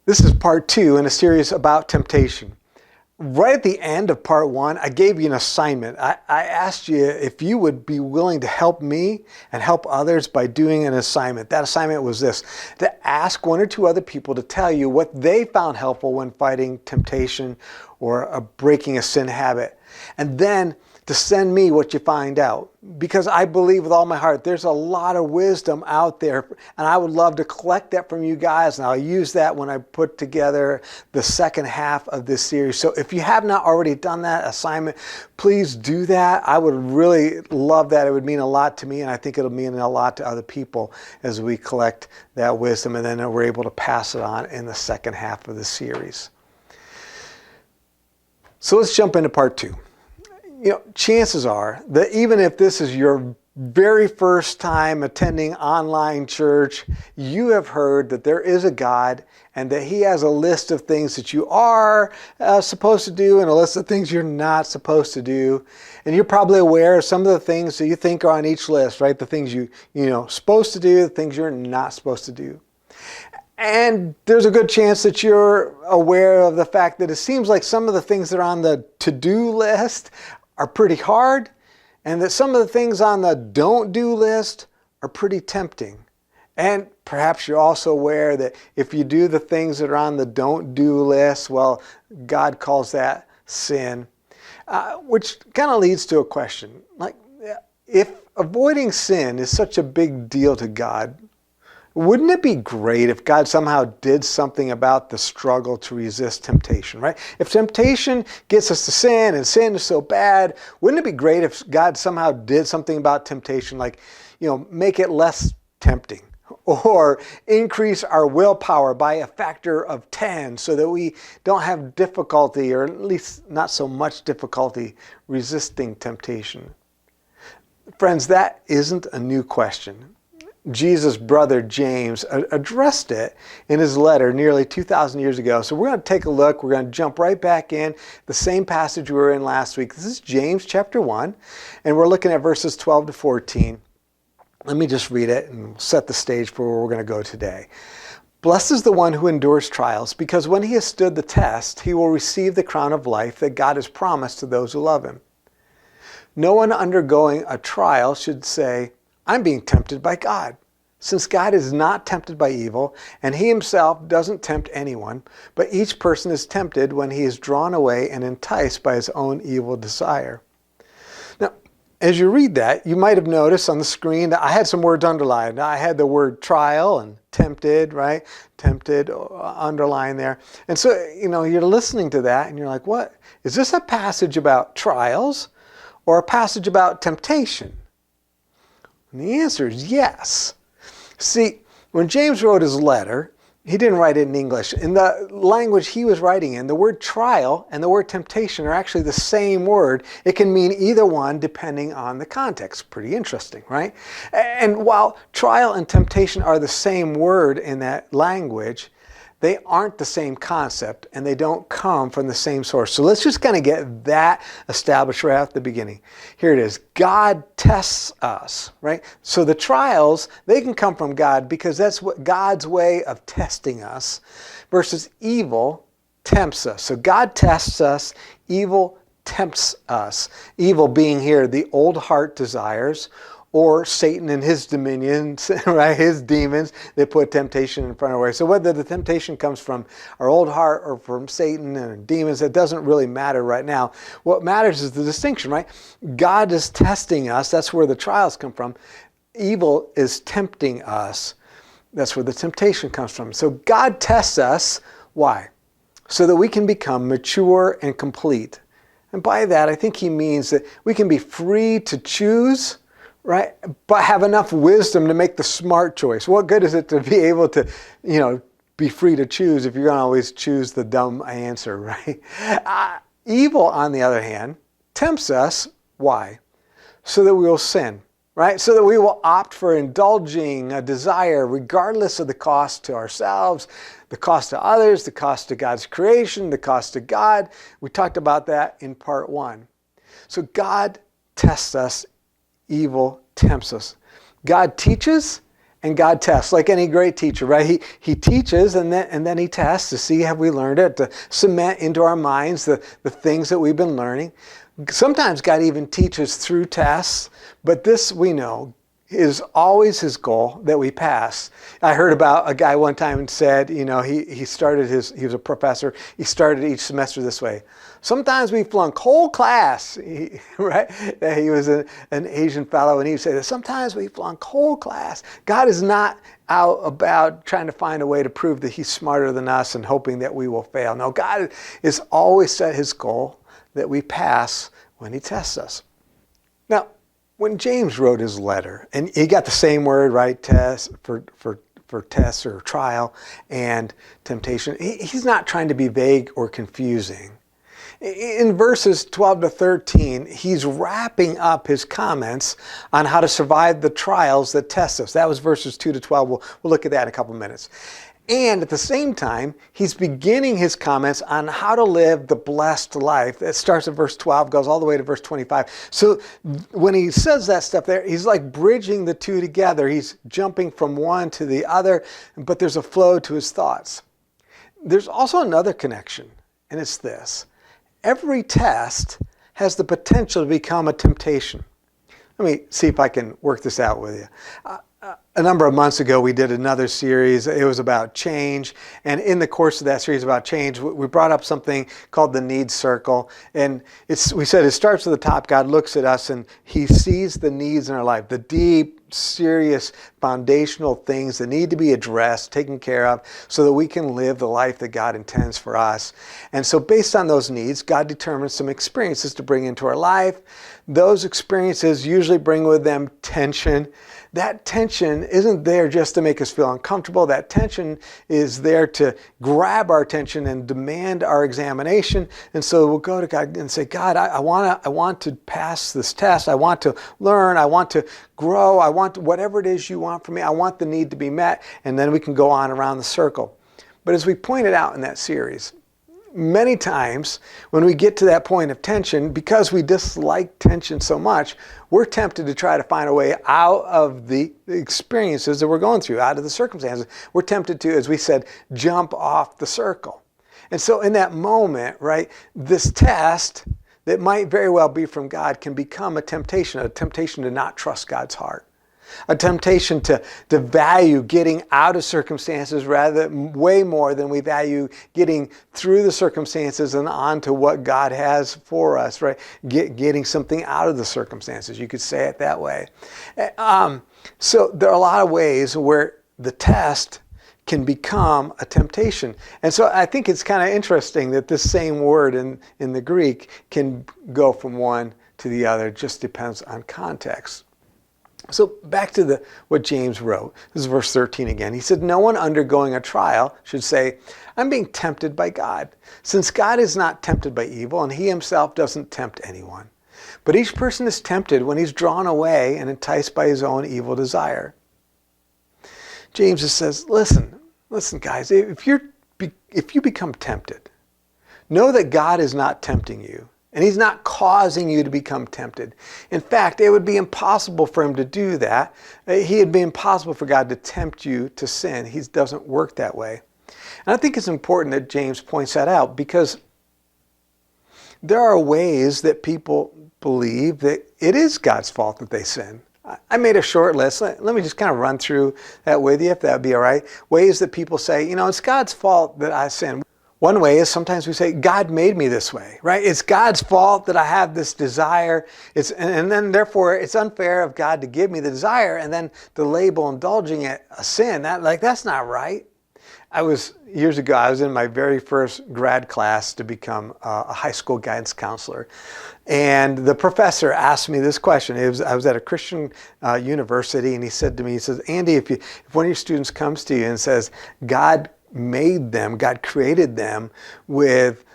This is part 2 in a series about temptation. Right at the end of part 1, I gave you an assignment. I asked you if you would be willing to help me and help others by doing an assignment. That assignment was this: to ask 1 or 2 other people to tell you what they found helpful when fighting temptation or breaking a sin habit. And then to send me what you find out. Because I believe with all my heart there's a lot of wisdom out there, and I would love to collect that from you guys, and I'll use that when I put together the second half of this series. So if you have not already done that assignment, please do that. I would really love that. It would mean a lot to me, and I think it'll mean a lot to other people as we collect that wisdom, and then we're able to pass it on in the second half of the series. So let's jump into part 2. Chances are that even if this is your very first time attending online church, you have heard that there is a God and that He has a list of things that you are supposed to do and a list of things you're not supposed to do. And you're probably aware of some of the things that you think are on each list, right? The things you're supposed to do, the things you're not supposed to do. And there's a good chance that you're aware of the fact that it seems like some of the things that are on the to-do list are pretty hard, and that some of the things on the don't do list are pretty tempting. And perhaps you're also aware that if you do the things that are on the don't do list, well, God calls that sin, which kind of leads to a question. Like, if avoiding sin is such a big deal to God, wouldn't it be great if God somehow did something about the struggle to resist temptation, right? If temptation gets us to sin and sin is so bad, wouldn't it be great if God somehow did something about temptation, like, make it less tempting, or increase our willpower by a factor of 10 so that we don't have difficulty, or at least not so much difficulty, resisting temptation? Friends, that isn't a new question. Jesus' brother James addressed it in his letter nearly 2,000 years ago. So we're going to take a look. We're going to jump right back in the same passage we were in last week. This is James chapter 1, and we're looking at verses 12 to 14. Let me just read it and set the stage for where we're going to go today. Blessed is the one who endures trials, because when he has stood the test, he will receive the crown of life that God has promised to those who love him. No one undergoing a trial should say, I'm being tempted by God, since God is not tempted by evil, and He Himself doesn't tempt anyone, but each person is tempted when he is drawn away and enticed by his own evil desire. Now, as you read that, you might have noticed on the screen that I had some words underlined. I had the word trial and tempted, right? Tempted, underlined there. And so, you're listening to that and you're like, what? Is this a passage about trials or a passage about temptation? And the answer is yes. See, when James wrote his letter, he didn't write it in English. In the language he was writing in, the word trial and the word temptation are actually the same word. It can mean either one depending on the context. Pretty interesting, right? And while trial and temptation are the same word in that language, they aren't the same concept, and they don't come from the same source. So let's just kind of get that established right at the beginning. Here it is. God tests us, right? So the trials, they can come from God because that's what God's way of testing us, versus evil tempts us. So God tests us, evil tempts us. Evil being here the old heart desires, or Satan and his dominions, right? His demons, they put temptation in front of us. So whether the temptation comes from our old heart or from Satan and demons, it doesn't really matter right now. What matters is the distinction, right? God is testing us. That's where the trials come from. Evil is tempting us. That's where the temptation comes from. So God tests us. Why? So that we can become mature and complete. And by that, I think he means that we can be free to choose, right? But have enough wisdom to make the smart choice. What good is it to be able to, be free to choose if you're going to always choose the dumb answer, right? Evil, on the other hand, tempts us. Why? So that we will sin, right? So that we will opt for indulging a desire regardless of the cost to ourselves, the cost to others, the cost to God's creation, the cost to God. We talked about that in part 1. So God tests us. Evil tempts us. God teaches And God tests, like any great teacher, right? He teaches and then he tests to see have we learned it, to cement into our minds the things that we've been learning. Sometimes God even teaches through tests, but this we know is always his goal that we pass. I heard about a guy one time and said, he was a professor, he started each semester this way. Sometimes we flunk whole class, right? He was an Asian fellow, and he would say that sometimes we flunk whole class. God is not out about trying to find a way to prove that he's smarter than us and hoping that we will fail. No, God is always set his goal that we pass when he tests us. Now, when James wrote his letter, and he got the same word, right, test for test or trial and temptation, he's not trying to be vague or confusing. In verses 12 to 13, he's wrapping up his comments on how to survive the trials that test us. That was verses 2 to 12. We'll look at that in a couple minutes. And at the same time, he's beginning his comments on how to live the blessed life. It starts at verse 12, goes all the way to verse 25. So when he says that stuff there, he's like bridging the two together. He's jumping from one to the other, but there's a flow to his thoughts. There's also another connection, and it's this. Every test has the potential to become a temptation. Let me see if I can work this out with you. A number of months ago, we did another series. It was about change. And in the course of that series about change, we brought up something called the needs circle. And we said it starts at the top. God looks at us and he sees the needs in our life, the deep, serious, foundational things that need to be addressed, taken care of, so that we can live the life that God intends for us. And so based on those needs, God determines some experiences to bring into our life. Those experiences usually bring with them tension. That tension isn't there just to make us feel uncomfortable. That tension is there to grab our attention and demand our examination. And so we'll go to God and say, God, I want to pass this test. I want to learn. I want to grow. I want whatever it is you want from me. I want the need to be met. And then we can go on around the circle. But as we pointed out in that series, many times when we get to that point of tension, because we dislike tension so much, we're tempted to try to find a way out of the experiences that we're going through, out of the circumstances. We're tempted to, as we said, jump off the circle. And so in that moment, right, this test that might very well be from God can become a temptation to not trust God's heart. A temptation to value getting out of circumstances way more than we value getting through the circumstances and on to what God has for us, right? Getting something out of the circumstances. You could say it that way. So there are a lot of ways where the test can become a temptation. And so I think it's kind of interesting that this same word in the Greek can go from one to the other. It just depends on context. So back to what James wrote. This is verse 13 again. He said, no one undergoing a trial should say, I'm being tempted by God, since God is not tempted by evil, and he himself doesn't tempt anyone. But each person is tempted when he's drawn away and enticed by his own evil desire. James just says, listen guys, if you become tempted, know that God is not tempting you. And he's not causing you to become tempted. In fact, it would be impossible for him to do that. It'd be impossible for God to tempt you to sin. He doesn't work that way. And I think it's important that James points that out, because there are ways that people believe that it is God's fault that they sin. I made a short list. Let me just kind of run through that with you, if that would be all right. Ways that people say, it's God's fault that I sin. One way is sometimes we say, God made me this way, right? It's God's fault that I have this desire. And then therefore it's unfair of God to give me the desire and then to label indulging it a sin. That's not right. Years ago, I was in my very first grad class to become a high school guidance counselor. And the professor asked me this question. I was at a Christian university, and he said to me, Andy, if one of your students comes to you and says, God created them with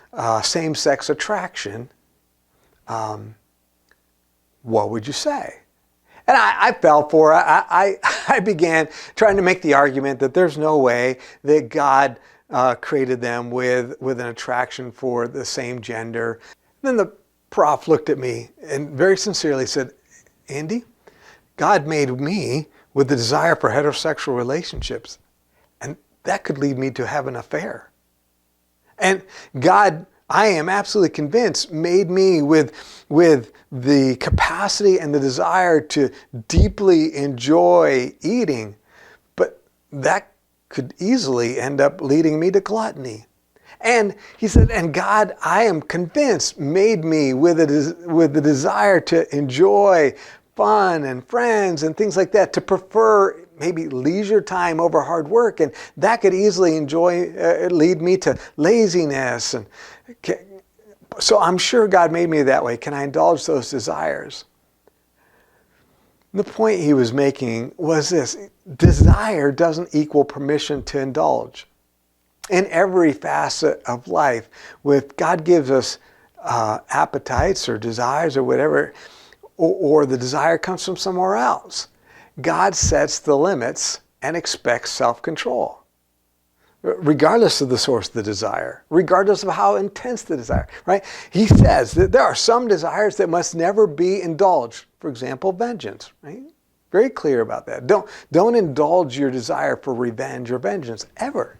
same-sex attraction, what would you say? And I fell for it. I began trying to make the argument that there's no way that God created them with an attraction for the same gender. And then the prof looked at me and very sincerely said, Andy, God made me with the desire for heterosexual relationships. And that could lead me to have an affair. And God, I am absolutely convinced, made me with the capacity and the desire to deeply enjoy eating. But that could easily end up leading me to gluttony. And he said, and God, I am convinced, made me with the desire to enjoy fun and friends and things like that, to prefer maybe leisure time over hard work. And that could easily lead me to laziness. And so I'm sure God made me that way. Can I indulge those desires? The point he was making was this: desire doesn't equal permission to indulge. In every facet of life, God gives us appetites or desires or whatever, or the desire comes from somewhere else. God sets the limits and expects self-control, regardless of the source of the desire, regardless of how intense the desire, right? He says that there are some desires that must never be indulged. For example, vengeance, right? Very clear about that. Don't indulge your desire for revenge or vengeance, ever.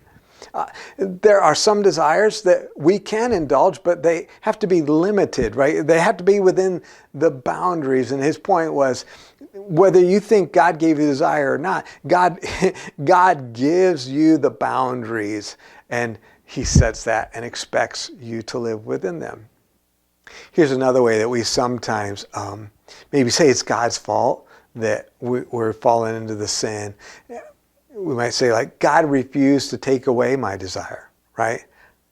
There are some desires that we can indulge, but they have to be limited, right? They have to be within the boundaries. And his point was, whether you think God gave you desire or not, God gives you the boundaries, and he sets that and expects you to live within them. Here's another way that we sometimes maybe say it's God's fault that we're falling into the sin. We might say, like, God refused to take away my desire, right?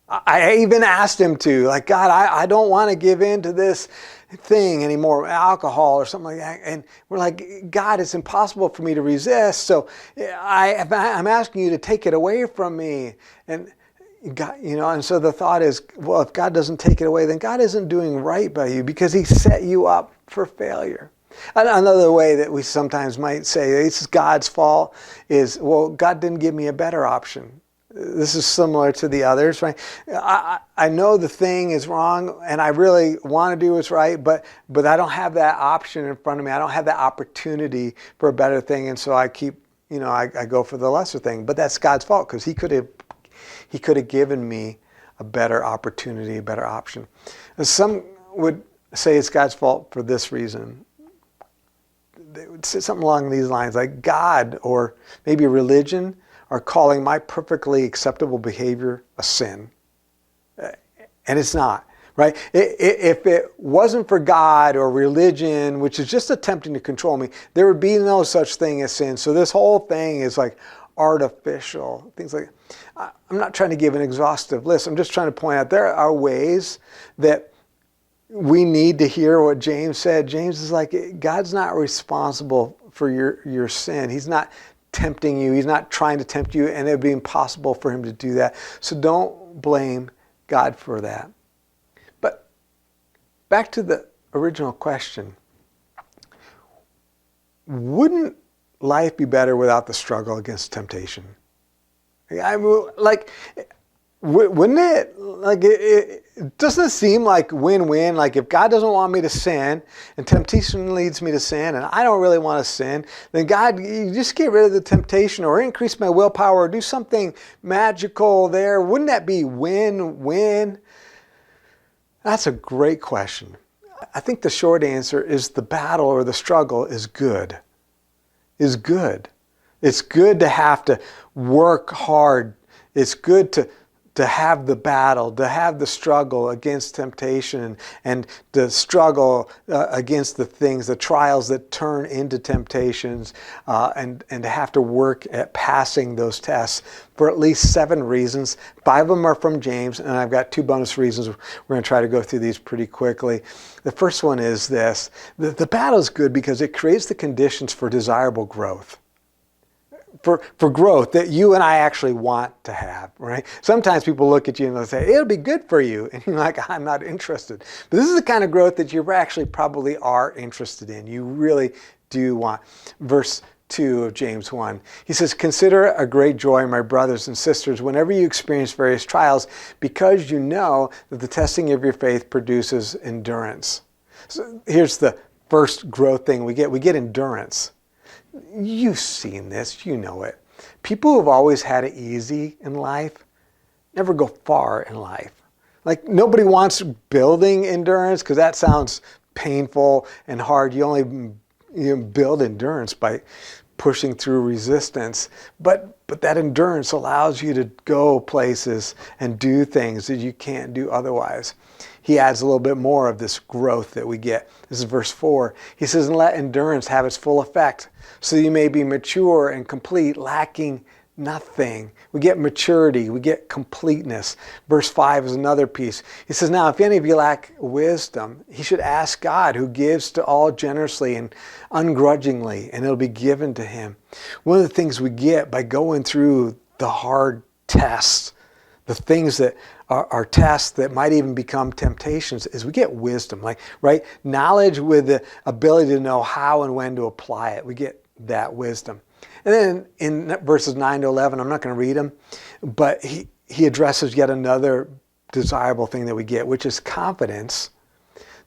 I even asked him to, like, God, I don't want to give in to this thing anymore, alcohol or something like that. And we're like, God, it's impossible for me to resist. So I'm asking you to take it away from me. And God, and so the thought is, well, if God doesn't take it away, then God isn't doing right by you, because he set you up for failure. Another way that we sometimes might say this is God's fault is, well, God didn't give me a better option. This is similar to the others, right? I know the thing is wrong and I really want to do what's right, but I don't have that option in front of me. I don't have that opportunity for a better thing, and so I keep, I go for the lesser thing. But that's God's fault, because he could have given me a better opportunity, a better option. And some would say it's God's fault for this reason. They would say something along these lines, like God or maybe religion are calling my perfectly acceptable behavior a sin. And it's not, right? If it wasn't for God or religion, which is just attempting to control me, there would be no such thing as sin. So this whole thing is like artificial, things like that. I'm not trying to give an exhaustive list. I'm just trying to point out there are ways that we need to hear what James said. James is like, God's not responsible for your sin. He's not tempting you. He's not trying to tempt you, and it would be impossible for him to do that. So don't blame God for that. But back to the original question. Wouldn't life be better without the struggle against temptation? I mean, like, wouldn't it? Like, it doesn't seem like win-win. Like, if God doesn't want me to sin and temptation leads me to sin and I don't really want to sin, then God, you just get rid of the temptation or increase my willpower or do something magical there. Wouldn't that be win-win? That's a great question. I think the short answer is the battle or the struggle is good. Is good. It's good to have to work hard. It's good to have the battle, to have the struggle against temptation and the struggle against the things, the trials that turn into temptations, and to have to work at passing those tests for at least 7 reasons. 5 of them are from James, and I've got 2 bonus reasons. We're going to try to go through these pretty quickly. The first one is this. The battle is good because it creates the conditions for desirable growth. For growth that you and I actually want to have, right? Sometimes people look at you and they'll say, it'll be good for you. And you're like, I'm not interested. But this is the kind of growth that you actually probably are interested in. You really do want. Verse 2 of James 1. He says, consider a great joy, my brothers and sisters, whenever you experience various trials, because you know that the testing of your faith produces endurance. So here's the first growth thing we get. We get endurance. You've seen this, you know it. People who have always had it easy in life never go far in life. Like, nobody wants building endurance because that sounds painful and hard. You only build endurance by pushing through resistance. But that endurance allows you to go places and do things that you can't do otherwise. He adds a little bit more of this growth that we get. This is verse 4. He says, and let endurance have its full effect, so you may be mature and complete, lacking nothing. We get maturity. We get completeness. Verse 5 is another piece. He says, now, if any of you lack wisdom, he should ask God, who gives to all generously and ungrudgingly, and it'll be given to him. One of the things we get by going through the hard tests, the things that are tests that might even become temptations, is we get wisdom, right? Knowledge with the ability to know how and when to apply it. We get that wisdom. And then in verses 9 to 11, I'm not going to read them, but he addresses yet another desirable thing that we get, which is confidence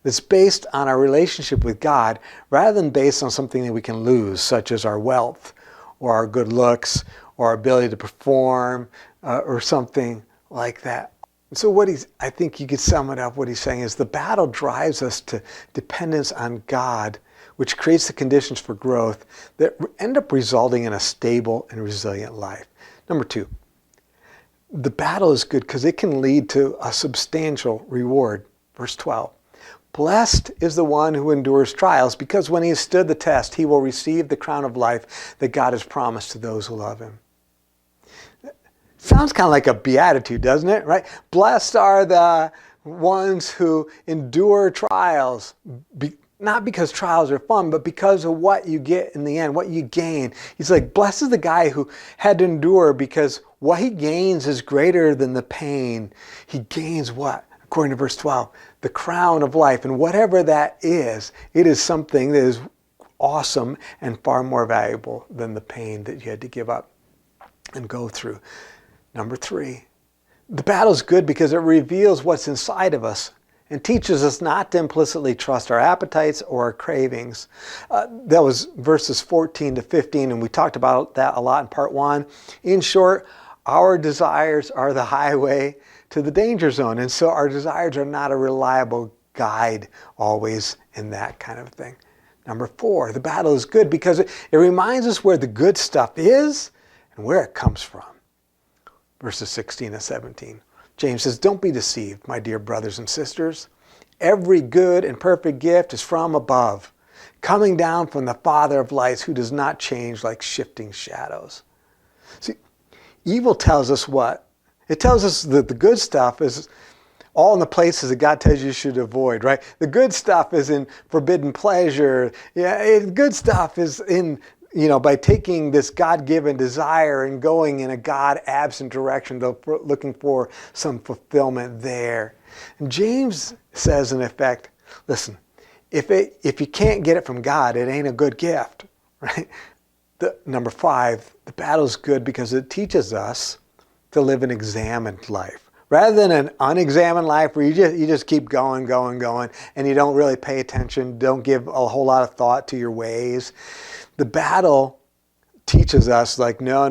that's based on our relationship with God rather than based on something that we can lose, such as our wealth or our good looks or our ability to perform or something like that. So I think you could sum it up, what he's saying is the battle drives us to dependence on God, which creates the conditions for growth that end up resulting in a stable and resilient life. Number 2, the battle is good because it can lead to a substantial reward. Verse 12, blessed is the one who endures trials, because when he has stood the test, he will receive the crown of life that God has promised to those who love him. Sounds kind of like a beatitude, doesn't it? Right? Blessed are the ones who endure trials, not because trials are fun, but because of what you get in the end, what you gain. He's like, blessed is the guy who had to endure, because what he gains is greater than the pain. He gains what? According to verse 12, the crown of life. And whatever that is, it is something that is awesome and far more valuable than the pain that you had to give up and go through. Number 3, the battle is good because it reveals what's inside of us and teaches us not to implicitly trust our appetites or our cravings. That was verses 14 to 15, and we talked about that a lot in part 1. In short, our desires are the highway to the danger zone, and so our desires are not a reliable guide always in that kind of thing. Number 4, the battle is good because it reminds us where the good stuff is and where it comes from. Verses 16 and 17. James says, don't be deceived, my dear brothers and sisters. Every good and perfect gift is from above, coming down from the Father of lights, who does not change like shifting shadows. See, evil tells us what? It tells us that the good stuff is all in the places that God tells you should avoid, right? The good stuff is in forbidden pleasure. Good stuff is in, by taking this God-given desire and going in a God-absent direction, looking for some fulfillment there. And James says, in effect, listen, if you can't get it from God, it ain't a good gift, right? Number 5, the battle is good because it teaches us to live an examined life. Rather than an unexamined life where you just keep going, and you don't really pay attention, don't give a whole lot of thought to your ways. The battle teaches us, like, no,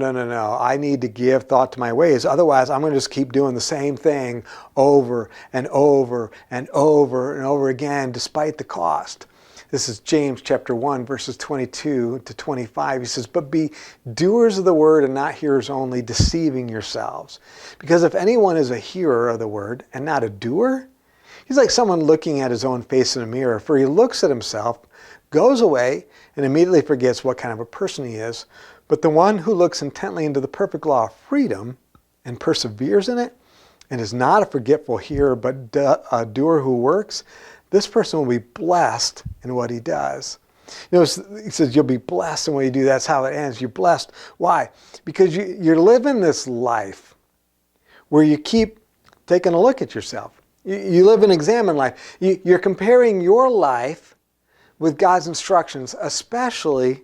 I need to give thought to my ways. Otherwise, I'm going to just keep doing the same thing over and over and over and over again, despite the cost. This is James chapter 1, verses 22 to 25. He says, but be doers of the word and not hearers only, deceiving yourselves. Because if anyone is a hearer of the word and not a doer, he's like someone looking at his own face in a mirror. For he looks at himself, goes away, and immediately forgets what kind of a person he is. But the one who looks intently into the perfect law of freedom and perseveres in it, and is not a forgetful hearer, but a doer who works, this person will be blessed in what he does. He says you'll be blessed in what you do. That's how it ends. You're blessed. Why? Because you're living this life where you keep taking a look at yourself. You live an examined life. You're comparing your life with God's instructions, especially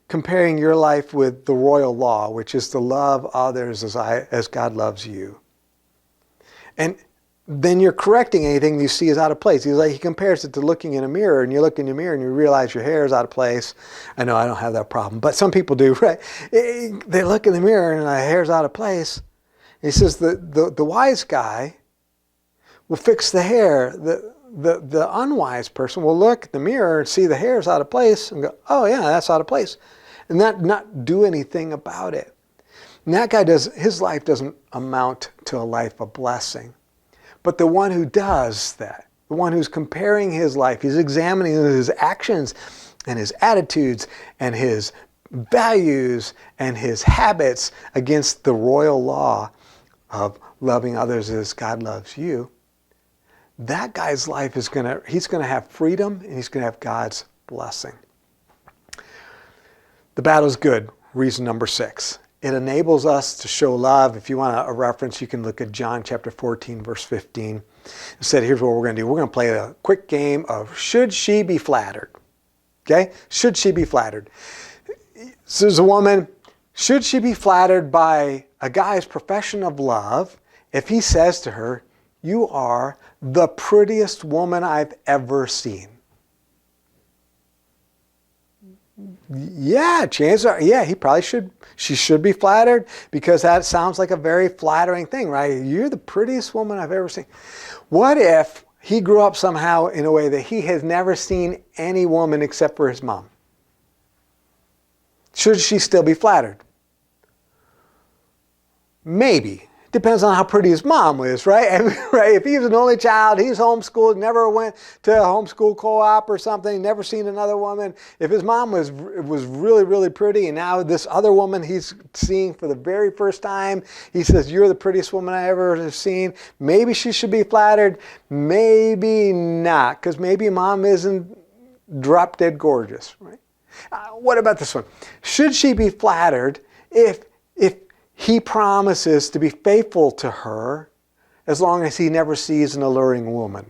comparing your life with the royal law, which is to love others as God loves you. And then you're correcting anything you see is out of place. He compares it to looking in a mirror, and you look in your mirror and you realize your hair is out of place. I know I don't have that problem, but some people do, right? They look in the mirror and the hair's out of place. He says the wise guy will fix the hair. The unwise person will look at the mirror and see the hair's out of place and go, oh yeah, that's out of place. And not do anything about it. And that guy his life doesn't amount to a life of blessing. But the one who does that, the one who's comparing his life, he's examining his actions and his attitudes and his values and his habits against the royal law of loving others as God loves you, that guy's life he's going to have freedom and he's going to have God's blessing. The battle's good. Reason number 6. It enables us to show love. If you want a reference, you can look at John chapter 14, verse 15. It said, here's what we're going to do. We're going to play a quick game of should she be flattered? Okay? Should she be flattered? So there's a woman. Should she be flattered by a guy's profession of love if he says to her, you are the prettiest woman I've ever seen? Yeah, chances are, yeah, she should be flattered because that sounds like a very flattering thing, right? You're the prettiest woman I've ever seen. What if he grew up somehow in a way that he has never seen any woman except for his mom? Should she still be flattered? Maybe. Depends on how pretty his mom was, right? Right? If he was an only child, he's homeschooled, never went to a homeschool co-op or something, never seen another woman. If his mom was really, really pretty, and now this other woman he's seeing for the very first time, he says, you're the prettiest woman I ever have seen. Maybe she should be flattered. Maybe not, because maybe mom isn't drop dead gorgeous, right? What about this one? Should she be flattered if he promises to be faithful to her as long as he never sees an alluring woman?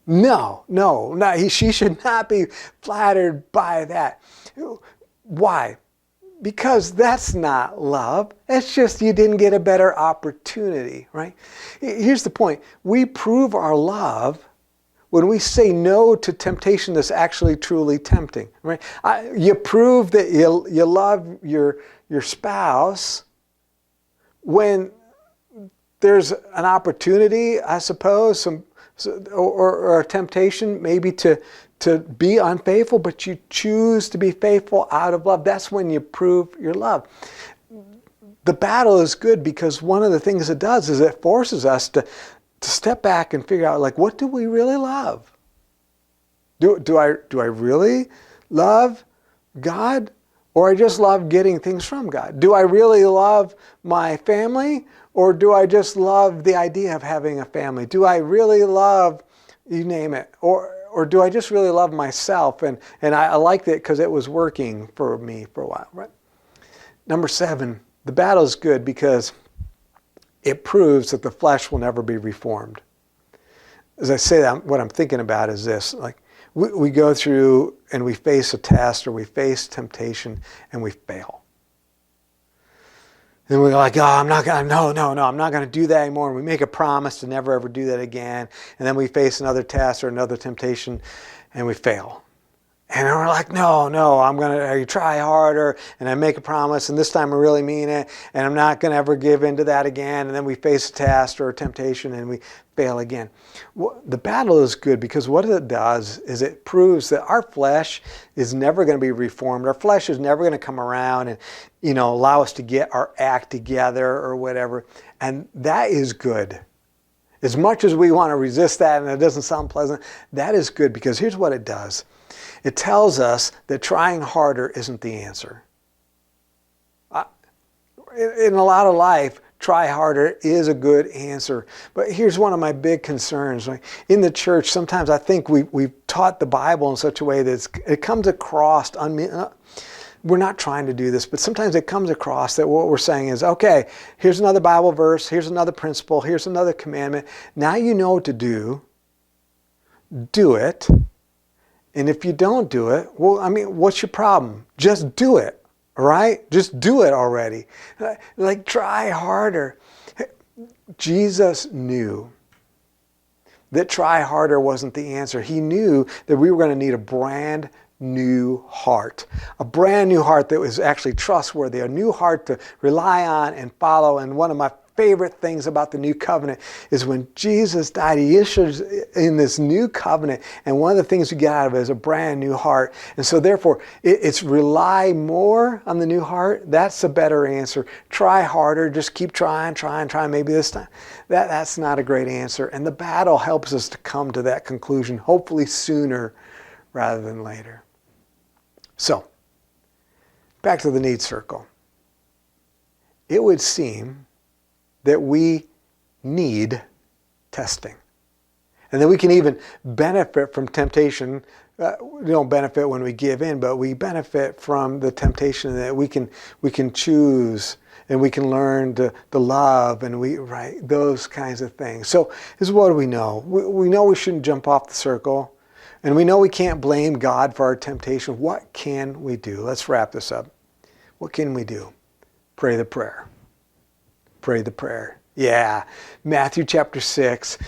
No, she should not be flattered by that. Why? Because that's not love. It's just you didn't get a better opportunity, right? Here's the point. We prove our love when we say no to temptation that's actually truly tempting, right? You prove that you love your spouse when there's an opportunity, I suppose, or a temptation maybe to be unfaithful, but you choose to be faithful out of love. That's when you prove your love. The battle is good because one of the things it does is it forces us to step back and figure out, like, what do we really love? Do I really love God, or I just love getting things from God? Do I really love my family, or do I just love the idea of having a family? Do I really love, you name it, or do I just really love myself? And I liked it because it was working for me for a while, right? Number 7, the battle is good because it proves that the flesh will never be reformed. As I say that, what I'm thinking about is this. Like, we go through and we face a test or we face temptation and we fail. And we're like, I'm not going to do that anymore. And we make a promise to never ever do that again. And then we face another test or another temptation and we fail. And we're like, no, I'm going to try harder, and I make a promise, and this time I really mean it, and I'm not going to ever give into that again. And then we face a test or a temptation, and we fail again. Well, the battle is good because what it does is it proves that our flesh is never going to be reformed. Our flesh is never going to come around and, allow us to get our act together or whatever. And that is good. As much as we want to resist that and it doesn't sound pleasant, that is good because here's what it does. It tells us that trying harder isn't the answer. In a lot of life, try harder is a good answer. But here's one of my big concerns. In the church, sometimes I think we've taught the Bible in such a way that it comes across, we're not trying to do this, but sometimes it comes across that what we're saying is, okay, here's another Bible verse, here's another principle, here's another commandment. Now you know what to do. Do it. And if you don't do it, what's your problem? Just do it, all right? Just do it already. Like, try harder. Jesus knew that try harder wasn't the answer. He knew that we were going to need a brand new heart. A brand new heart that was actually trustworthy, a new heart to rely on and follow. And one of my favorite things about the new covenant is when Jesus died, he issues in this new covenant, and one of the things we get out of it is a brand new heart. And so therefore, it's rely more on the new heart. That's a better answer. Try harder, just keep trying, maybe this time. That's not a great answer. And the battle helps us to come to that conclusion, hopefully sooner rather than later. So, back to the need circle. It would seem that we need testing. And that we can even benefit from temptation. We don't benefit when we give in, but we benefit from the temptation that we can choose and we can learn to love and those kinds of things. So this is what do we know? We know we shouldn't jump off the circle. And we know we can't blame God for our temptation. What can we do? Let's wrap this up. What can we do? Pray the prayer. Pray the prayer. Yeah. Matthew chapter 6,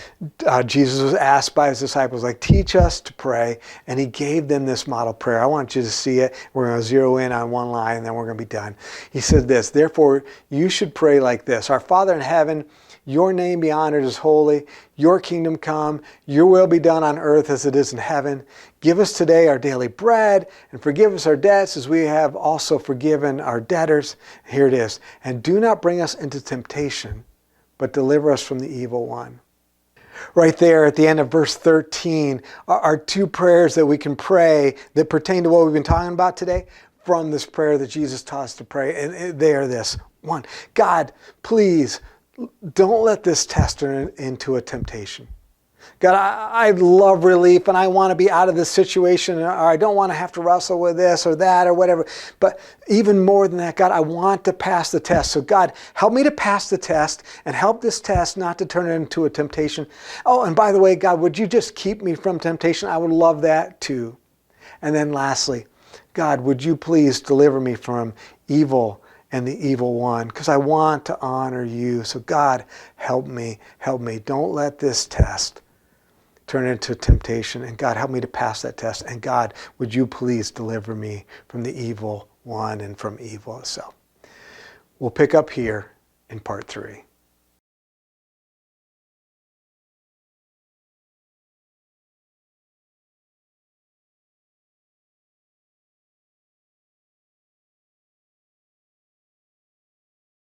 Jesus was asked by his disciples, teach us to pray. And he gave them this model prayer. I want you to see it. We're going to zero in on one line and then we're going to be done. He said this, therefore you should pray like this. Our Father in heaven, your name be honored as holy. Your kingdom come. Your will be done on earth as it is in heaven. Give us today our daily bread and forgive us our debts as we have also forgiven our debtors. Here it is. And do not bring us into temptation, but deliver us from the evil one. Right there at the end of verse 13 are two prayers that we can pray that pertain to what we've been talking about today from this prayer that Jesus taught us to pray. And they are this. One, God, please, don't let this test turn into a temptation. God, I love relief and I want to be out of this situation, or I don't want to have to wrestle with this or that or whatever. But even more than that, God, I want to pass the test. So God, help me to pass the test and help this test not to turn it into a temptation. Oh, and by the way, God, would you just keep me from temptation? I would love that too. And then lastly, God, would you please deliver me from evil and the evil one, because I want to honor you. So God, help me. Don't let this test turn into temptation. And God, help me to pass that test. And God, would you please deliver me from the evil one and from evil itself. We'll pick up here in part 3.